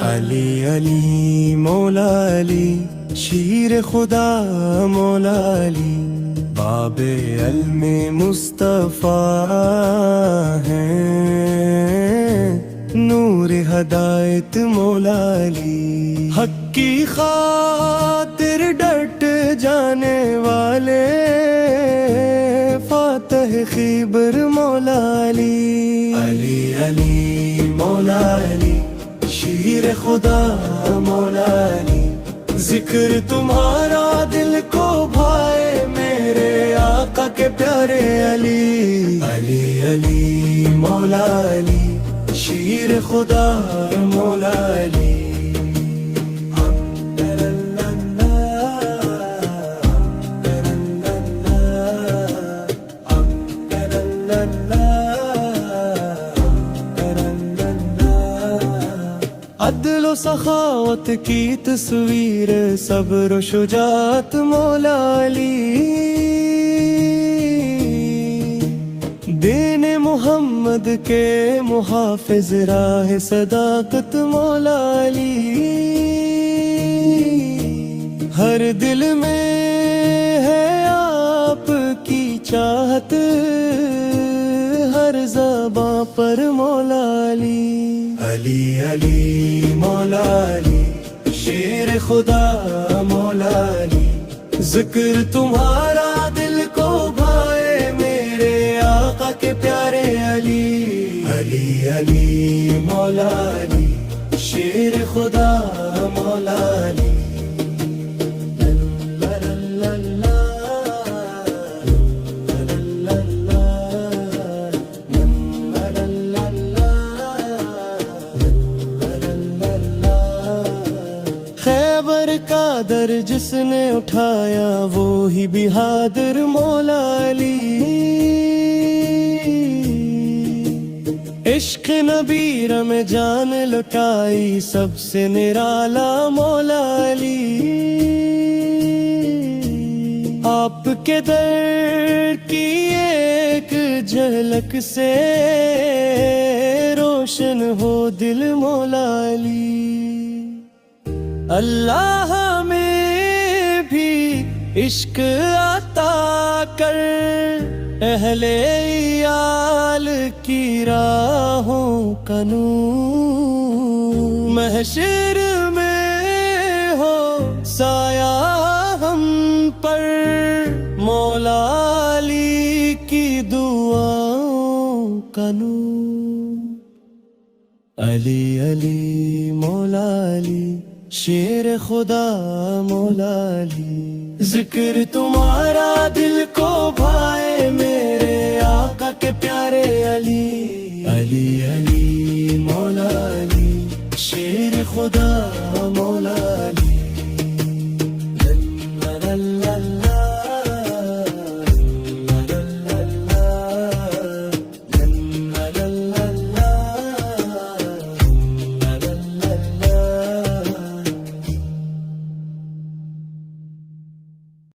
علی علی مولا علی شیر خدا مولا علی باب علم مصطفیٰ ہیں نور ہدایت مولا علی حق کی خاطر ڈٹ جانے والے فاتح خیبر مولا علی علی علی مولا علی شیر خدا مولا علی ذکر تمہارا دل کو بھائے میرے آقا کے پیارے علی علی علی مولا علی شیر خدا مولا علی عدل و سخاوت کی تصویر صبر و شجاعت مولا علی دین محمد کے محافظ راہ صداقت مولا علی ہر دل میں ہے آپ کی چاہت ہر زباں پر مولا علی علی علی مولا علی شیر خدا مولا علی ذکر تمہارا دل کو بھائے میرے آقا کے پیارے علی علی علی مولا علی شیر خدا مولا علی خیبر کا در جس نے اٹھایا وہی بہادر مولا علی عشق نبی میں جان لٹائی سب سے نرالا مولا علی آپ کے در کی ایک جھلک سے روشن ہو دل مولا علی اللہ ہمیں بھی عشق عطا کر اہل عیال کی راہوں کا نور محشر میں ہو سایہ ہم پر مولا علی کی دعاؤں کا نور علی علی مولا علی شیر خدا مولا علی ذکر تمہارا دل کو بھائے میرے آقا کے پیارے علی علی علی مولا علی شیر خدا